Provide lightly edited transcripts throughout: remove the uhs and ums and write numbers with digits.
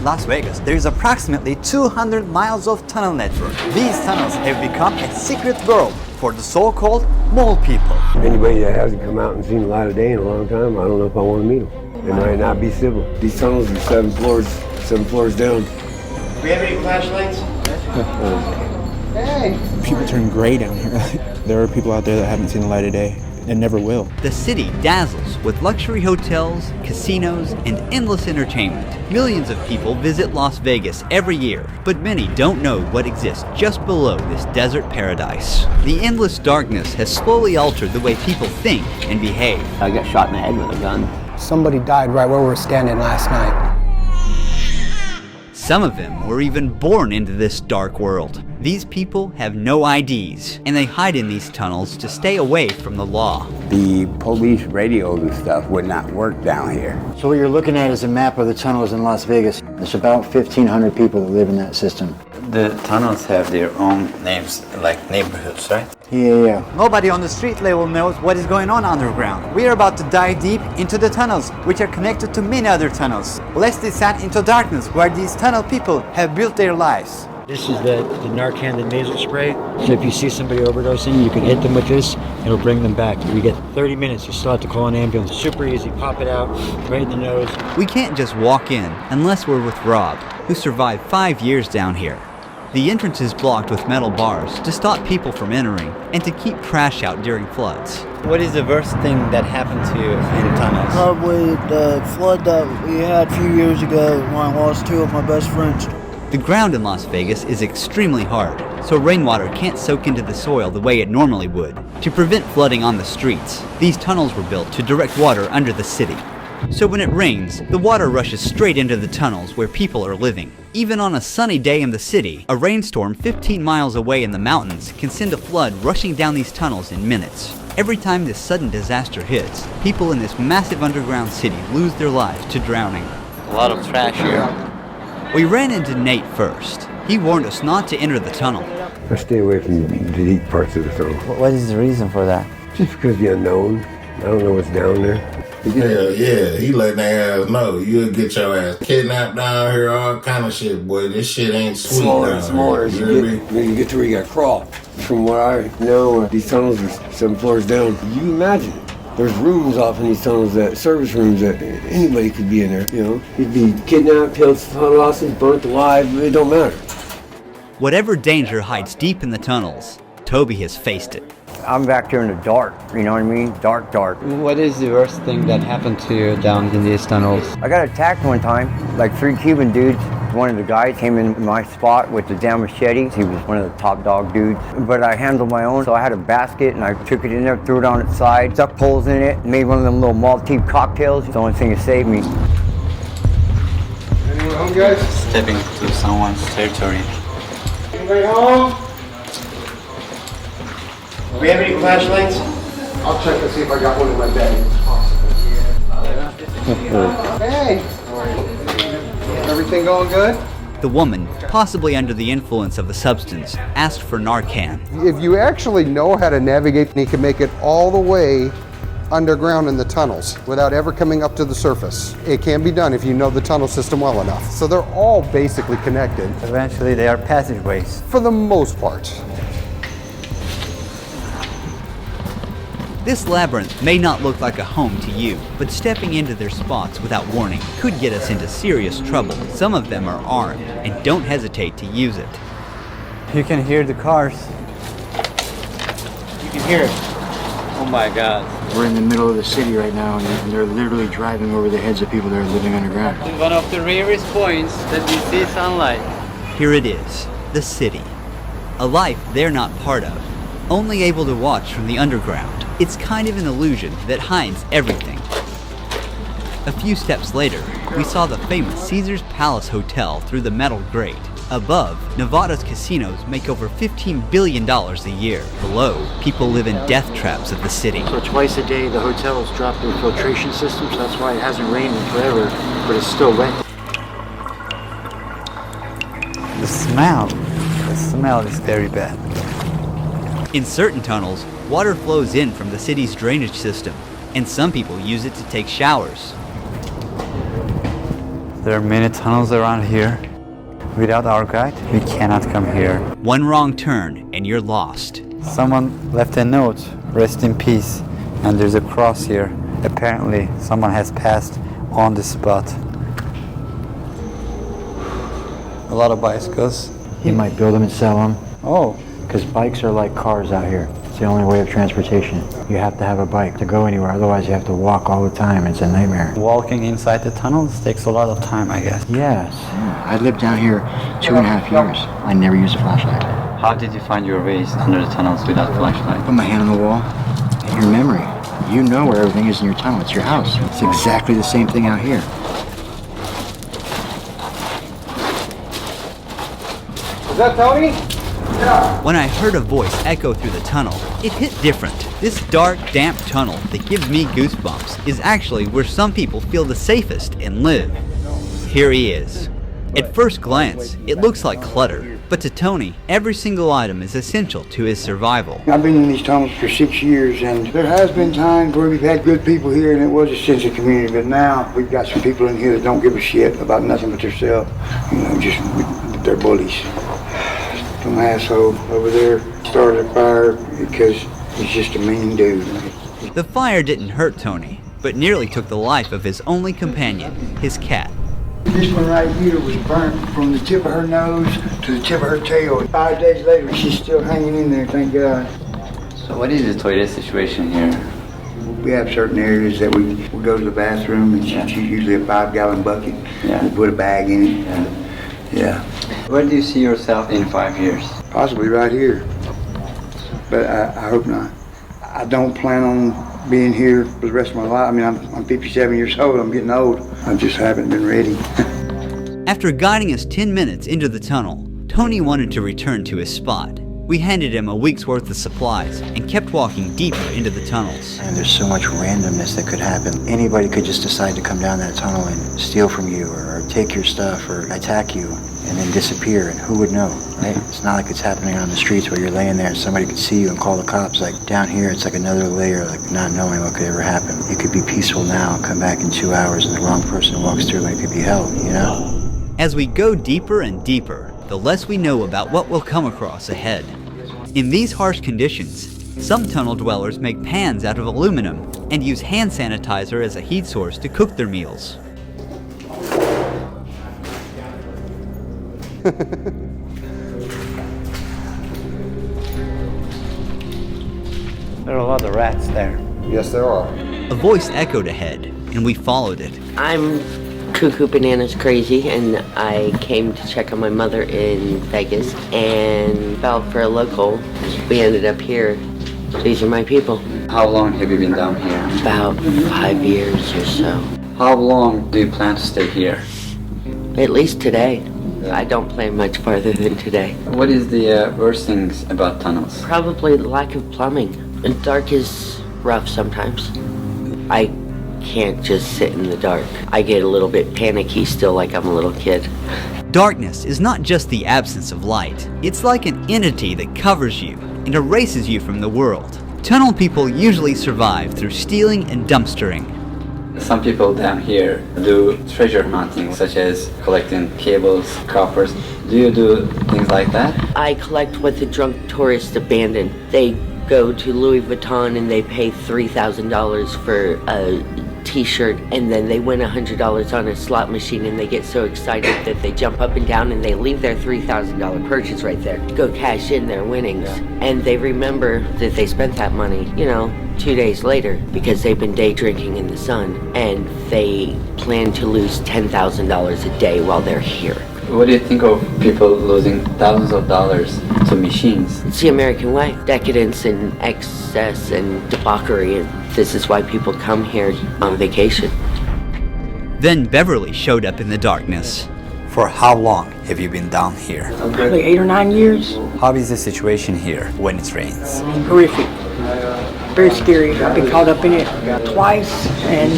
Las Vegas, there is approximately 200 miles of tunnel network. These tunnels have become a secret world for the so-called mole people. Anybody that hasn't come out and seen the light of day in a long time, I don't know if I want to meet them. They might not be civil. These tunnels are 7 floors down. Do we have any flashlights? Hey! People turn gray down here. There are people out there that haven't seen the light of day and never will. The city dazzles with luxury hotels, casinos, and endless entertainment. Millions of people visit Las Vegas every year, but many don't know what exists just below this desert paradise. The endless darkness has slowly altered the way people think and behave. I got shot in the head with a gun. Somebody died right where we were standing last night. Some of them were even born into this dark world. These people have no IDs, and they hide in these tunnels to stay away from the law. The police radios and stuff would not work down here. So what you're looking at is a map of the tunnels in Las Vegas. There's about 1,500 people that live in that system. The tunnels have their own names, like neighborhoods, right? Yeah. Nobody on the street level knows what is going on underground. We are about to dive deep into the tunnels, which are connected to many other tunnels. Let's descend into darkness where these tunnel people have built their lives. This is the Narcan, the nasal spray. So if you see somebody overdosing, you can hit them with this, it'll bring them back. You get 30 minutes, you still have to call an ambulance. Super easy, pop it out, right in the nose. We can't just walk in unless we're with Rob, who survived 5 years down here. The entrance is blocked with metal bars to stop people from entering and to keep trash out during floods. What is the worst thing that happened to you in tunnels? Probably the flood that we had a few years ago when I lost 2 of my best friends. The ground in Las Vegas is extremely hard, so rainwater can't soak into the soil the way it normally would. To prevent flooding on the streets, these tunnels were built to direct water under the city. So when it rains, the water rushes straight into the tunnels where people are living. Even on a sunny day in the city, a rainstorm 15 miles away in the mountains can send a flood rushing down these tunnels in minutes. Every time this sudden disaster hits, people in this massive underground city lose their lives to drowning. A lot of trash here. We ran into Nate first. He warned us not to enter the tunnel. I stay away from the deep parts of the tunnel. What is the reason for that? Just because the unknown. I don't know what's down there. Hell yeah, he letting their ass know. You'll get your ass kidnapped down here, all kind of shit, boy. This shit ain't sweet Smaller. When you get to where you gotta crawl. From what I know, these tunnels are 7 floors down. You imagine it. There's rooms off in these tunnels, service rooms that anybody could be in there, you know. You'd be kidnapped, killed, lost, burnt alive, it don't matter. Whatever danger hides deep in the tunnels, Toby has faced it. I'm back here in the dark, you know what I mean? Dark. What is the worst thing that happened to you down in these tunnels? I got attacked one time, like 3 Cuban dudes. One of the guys came in my spot with the damn machete. He was one of the top dog dudes. But I handled my own, so I had a basket and I took it in there, threw it on its side, stuck poles in it, made one of them little Maltese cocktails. It's the only thing that saved me. Anyone home, guys? Stepping to someone's territory. Anybody home? Do we have any flashlights? I'll check and see if I got one in my bag. Hey! Everything going good? The woman, possibly under the influence of the substance, asked for Narcan. If you actually know how to navigate, you can make it all the way underground in the tunnels without ever coming up to the surface. It can be done if you know the tunnel system well enough. So they're all basically connected. Eventually they are passageways. For the most part. This labyrinth may not look like a home to you, but stepping into their spots without warning could get us into serious trouble. Some of them are armed and don't hesitate to use it. You can hear the cars. You can hear it. Oh my God. We're in the middle of the city right now, and they're literally driving over the heads of people that are living underground. One of the rarest points that we see sunlight. Here it is, the city. A life they're not part of, only able to watch from the underground. It's kind of an illusion that hides everything. A few steps later, we saw the famous Caesars Palace Hotel through the metal grate. Above, Nevada's casinos make over $15 billion a year. Below, people live in death traps of the city. So twice a day the hotels drop their filtration system, so that's why it hasn't rained in forever, but it's still wet. The smell is very bad. In certain tunnels, water flows in from the city's drainage system, and some people use it to take showers. There are many tunnels around here. Without our guide, we cannot come here. One wrong turn and you're lost. Someone left a note, rest in peace, and there's a cross here. Apparently, someone has passed on this spot. A lot of bicycles. He might build them and sell them. Oh. Because bikes are like cars out here. It's the only way of transportation. You have to have a bike to go anywhere, otherwise you have to walk all the time. It's a nightmare. Walking inside the tunnels takes a lot of time, I guess. Yes. I lived down here 2.5 years. I never used a flashlight. How did you find your ways under the tunnels without flashlight? Put my hand on the wall, and your memory. You know where everything is in your tunnel. It's your house. It's exactly the same thing out here. Is that Tony? When I heard a voice echo through the tunnel, it hit different. This dark, damp tunnel that gives me goosebumps is actually where some people feel the safest and live. Here he is. At first glance, it looks like clutter, but to Tony, every single item is essential to his survival. I've been in these tunnels for 6 years, and there has been times where we've had good people here and it was a sense of community, but now we've got some people in here that don't give a shit about nothing but themselves. You know, just, they're bullies. Some asshole over there started a fire because he's just a mean dude. The fire didn't hurt Tony, but nearly took the life of his only companion, his cat. This one right here was burnt from the tip of her nose to the tip of her tail. 5 days later, she's still hanging in there, thank God. So what is the toilet situation here? We have certain areas that we go to the bathroom, and she's usually a 5-gallon bucket. Yeah. We put a bag in it, and yeah. Where do you see yourself in 5 years? Possibly right here, but I hope not. I don't plan on being here for the rest of my life. I mean, I'm 57 years old, I'm getting old. I just haven't been ready. After guiding us 10 minutes into the tunnel, Tony wanted to return to his spot. We handed him a week's worth of supplies and kept walking deeper into the tunnels. And there's so much randomness that could happen. Anybody could just decide to come down that tunnel and steal from you or take your stuff or attack you and then disappear, and who would know, right? It's not like it's happening on the streets where you're laying there and somebody could see you and call the cops. Like down here, it's like another layer, like not knowing what could ever happen. It could be peaceful now and come back in 2 hours and the wrong person walks through and it could be hell, you know? As we go deeper and deeper, the less we know about what we'll come across ahead. In these harsh conditions, some tunnel dwellers make pans out of aluminum and use hand sanitizer as a heat source to cook their meals. There are a lot of rats there. Yes, there are. A voice echoed ahead, and we followed it. I'm cuckoo bananas crazy, and I came to check on my mother in Vegas and fell for a local. We ended up here. These are my people. How long have you been down here? About 5 years or so. How long do you plan to stay here? At least today. I don't plan much farther than today. What is the worst things about tunnels? Probably the lack of plumbing. The dark is rough sometimes. I can't just sit in the dark. I get a little bit panicky still, like I'm a little kid. Darkness is not just the absence of light. It's like an entity that covers you and erases you from the world. Tunnel people usually survive through stealing and dumpstering. Some people down here do treasure hunting, such as collecting cables, coppers. Do you do things like that? I collect what the drunk tourists abandon. They go to Louis Vuitton and they pay $3,000 for a t-shirt, and then they win $100 on a slot machine, and they get so excited that they jump up and down and they leave their $3,000 purchase right there, go cash in their winnings, and they remember that they spent that money, 2 days later, because they've been day drinking in the sun, and they plan to lose $10,000 a day while they're here. What do you think of people losing thousands of dollars to machines? It's the American way. Decadence and excess and debauchery, and this is why people come here on vacation. Then Beverly showed up in the darkness. For how long have you been down here? Probably 8 or 9 years. How is the situation here when it rains? Horrific. Very scary. I've been caught up in it twice, and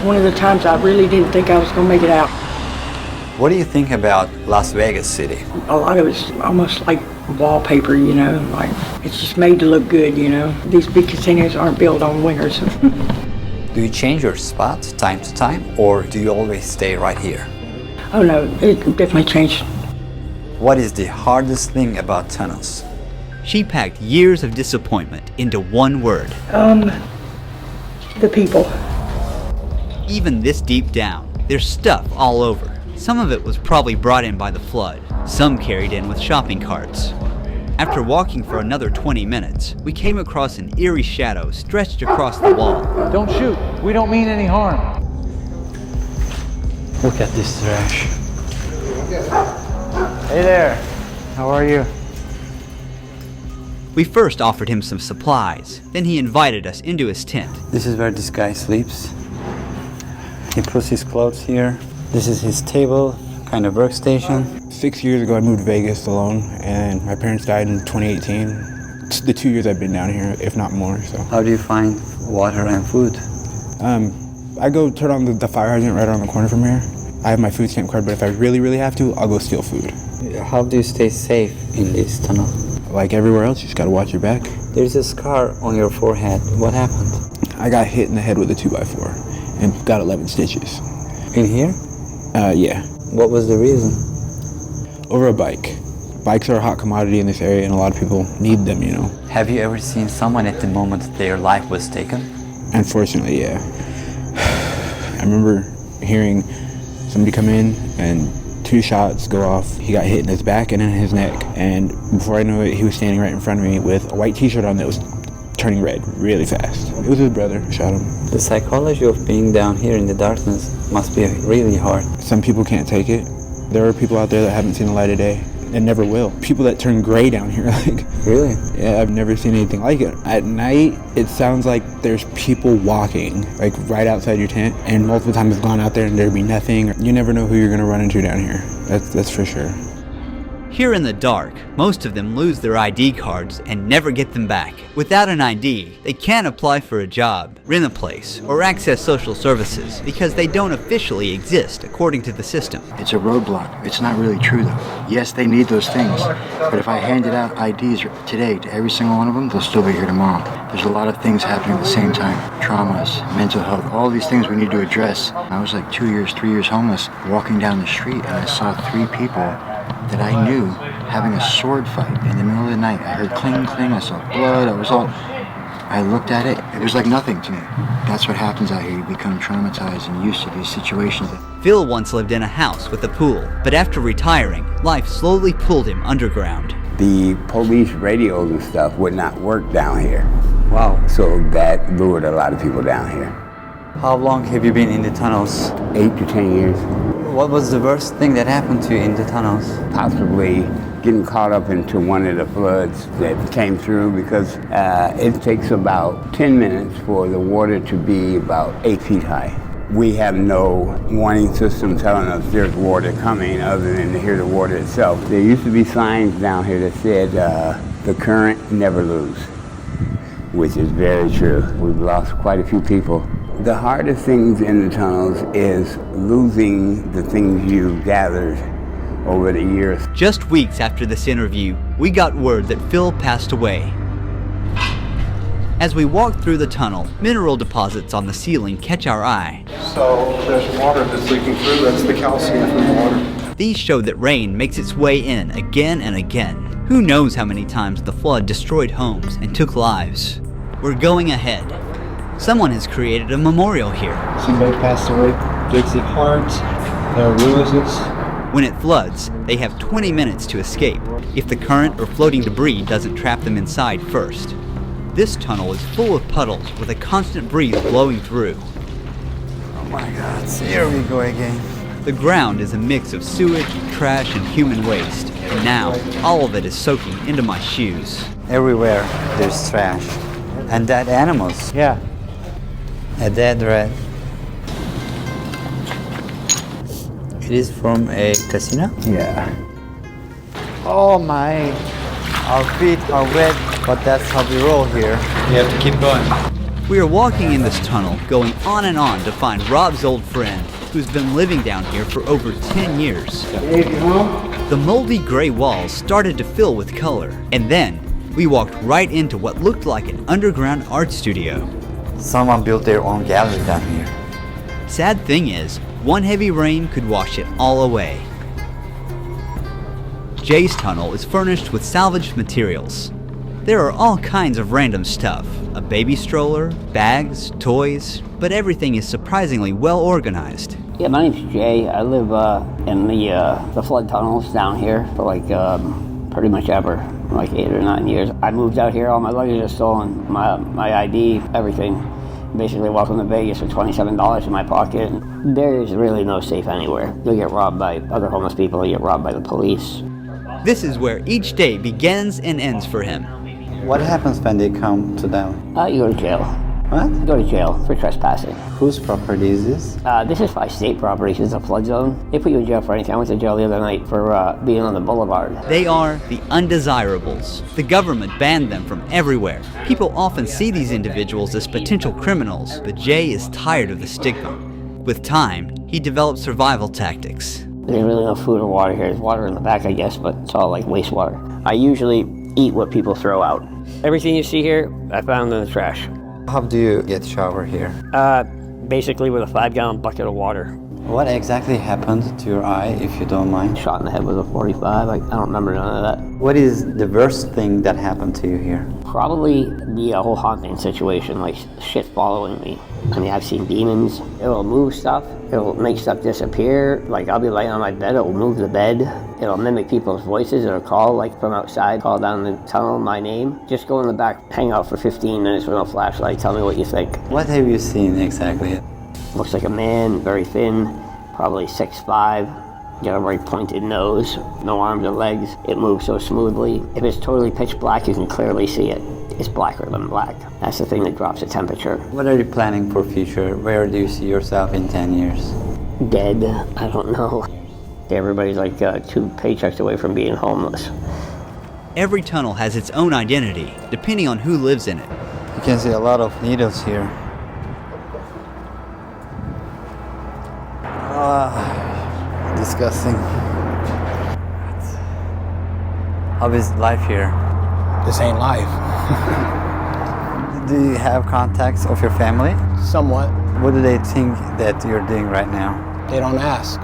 one of the times I really didn't think I was going to make it out. What do you think about Las Vegas City? A lot of it's almost like wallpaper, like it's just made to look good, These big casinos aren't built on winners. Do you change your spot time to time, or do you always stay right here? Oh no, it definitely changed. What is the hardest thing about tunnels? She packed years of disappointment into one word. The people. Even this deep down, there's stuff all over. Some of it was probably brought in by the flood, some carried in with shopping carts. After walking for another 20 minutes, we came across an eerie shadow stretched across the wall. Don't shoot. We don't mean any harm. Look at this trash. Hey there. How are you? We first offered him some supplies, then he invited us into his tent. This is where this guy sleeps. He puts his clothes here. This is his table, kind of workstation. 6 years ago, I moved to Vegas alone, and my parents died in 2018. It's the 2 years I've been down here, if not more. So. How do you find water and food? I go turn on the fire hydrant right around the corner from here. I have my food stamp card, but if I really have to, I'll go steal food. How do you stay safe in this tunnel? Like everywhere else, you just gotta watch your back. There's a scar on your forehead. What happened? I got hit in the head with a 2x4 and got 11 stitches. In here? Yeah. What was the reason? Over a bike. Bikes are a hot commodity in this area, and a lot of people need them, you know. Have you ever seen someone at the moment their life was taken? Unfortunately, yeah. I remember hearing somebody come in and 2 shots go off. He got hit in his back and in his neck, and before I knew it, he was standing right in front of me with a white t-shirt on that was turning red really fast. It was his brother who shot him. The psychology of being down here in the darkness must be really hard. Some people can't take it. There are people out there that haven't seen the light of day and never will. People that turn gray down here, like. Really? Yeah, I've never seen anything like it. At night, it sounds like there's people walking, like right outside your tent, and multiple times I've gone out there and there'd be nothing. You never know who you're gonna run into down here. That's for sure. Here in the dark, most of them lose their ID cards and never get them back. Without an ID, they can't apply for a job, rent a place, or access social services because they don't officially exist according to the system. It's a roadblock. It's not really true though. Yes, they need those things, but if I handed out IDs today to every single one of them, they'll still be here tomorrow. There's a lot of things happening at the same time. Traumas, mental health, all these things we need to address. I was like 2 years, 3 years homeless, walking down the street, and I saw 3 people that I knew having a sword fight in the middle of the night. I heard cling, cling, I saw blood, I looked at it, it was like nothing to me. That's what happens out here, you become traumatized and used to these situations. Phil once lived in a house with a pool, but after retiring, life slowly pulled him underground. The police radios and stuff would not work down here. Wow. So that lured a lot of people down here. How long have you been in the tunnels? 8 to 10 years. What was the worst thing that happened to you in the tunnels? Possibly getting caught up into one of the floods that came through, because it takes about 10 minutes for the water to be about 8 feet high. We have no warning system telling us there's water coming other than to hear the water itself. There used to be signs down here that said, the current never lose, which is very true. We've lost quite a few people. The hardest things in the tunnels is losing the things you gathered over the years. Just weeks after this interview, we got word that Phil passed away. As we walk through the tunnel, mineral deposits on the ceiling catch our eye. So there's water that's leaking through. That's the calcium from the water. These show that rain makes its way in again and again. Who knows how many times the flood destroyed homes and took lives. We're going ahead. Someone has created a memorial here. Somebody passed away. Dixie Hart. There are ruins. When it floods, they have 20 minutes to escape, if the current or floating debris doesn't trap them inside first. This tunnel is full of puddles with a constant breeze blowing through. Oh my God, here we go again. The ground is a mix of sewage, trash, and human waste, and now all of it is soaking into my shoes. Everywhere there's trash. And dead animals. Yeah. A dead rat. It is from a casino? Yeah. Oh my. Our feet are wet, but that's how we roll here. You have to keep going. We are walking in this tunnel, going on and on to find Rob's old friend, who's been living down here for over 10 years. The moldy gray walls started to fill with color, and then we walked right into what looked like an underground art studio. Someone built their own gallery down here. Sad thing is, one heavy rain could wash it all away. Jay's tunnel is furnished with salvaged materials. There are all kinds of random stuff, a baby stroller, bags, toys, but everything is surprisingly well organized. Yeah, my name's Jay. I live in the flood tunnels down here for like pretty much ever, like 8 or 9 years. I moved out here, all my luggage is stolen, my ID, everything. Basically welcome to Vegas with $27 in my pocket. There is really no safe anywhere. You'll get robbed by other homeless people, you'll get robbed by the police. This is where each day begins and ends for him. What happens when they come to them? You go to jail. What? You go to jail for trespassing. Whose property is this? This is by state property. It's a flood zone. They put you in jail for anything. I went to jail the other night for being on the boulevard. They are the undesirables. The government banned them from everywhere. People often see these individuals as potential criminals, but Jay is tired of the stigma. With time, he developed survival tactics. There's really no food or water here. There's water in the back, I guess, but it's all like wastewater. I usually eat what people throw out. Everything you see here, I found in the trash. How do you get shower here? Basically with a 5-gallon bucket of water. What exactly happened to your eye, if you don't mind? Shot in the head with a .45. I don't remember none of that. What is the worst thing that happened to you here? Probably the whole haunting situation, like shit following me. I mean, I've seen demons. It'll move stuff. It'll make stuff disappear. Like, I'll be laying on my bed, it'll move the bed. It'll mimic people's voices. It'll call, like, from outside, call down the tunnel my name. Just go in the back, hang out for 15 minutes with no flashlight. Tell me what you think. What have you seen exactly? Looks like a man, very thin, probably 6'5". Got a very pointed nose, no arms or legs. It moves so smoothly. If it's totally pitch black, you can clearly see it. It's blacker than black. That's the thing that drops the temperature. What are you planning for future? Where do you see yourself in 10 years? Dead, I don't know. Everybody's like 2 paychecks away from being homeless. Every tunnel has its own identity, depending on who lives in it. You can see a lot of needles here. Disgusting. How is life here? This ain't life. Do you have contacts of your family? Somewhat. What do they think that you're doing right now? They don't ask.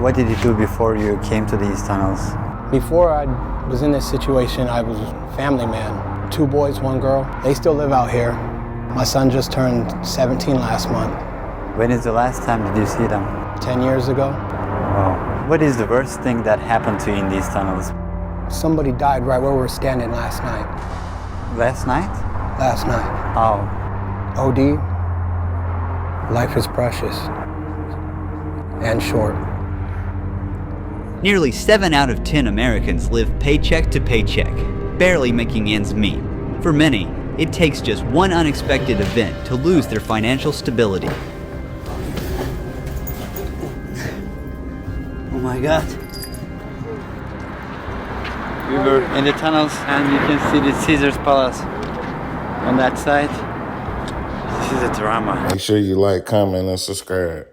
What did you do before you came to these tunnels? Before I was in this situation, I was a family man. 2 boys, 1 girl. They still live out here. My son just turned 17 last month. When is the last time did you see them? 10 years ago. Oh. What is the worst thing that happened to you in these tunnels? Somebody died right where we were standing last night. Last night? Last night. How? OD. Life is precious. And short. Nearly 7 out of 10 Americans live paycheck to paycheck, barely making ends meet. For many, it takes just one unexpected event to lose their financial stability. Oh my God. We were in the tunnels and you can see the Caesar's Palace on that side. This is a drama. Make sure you like, comment, and subscribe.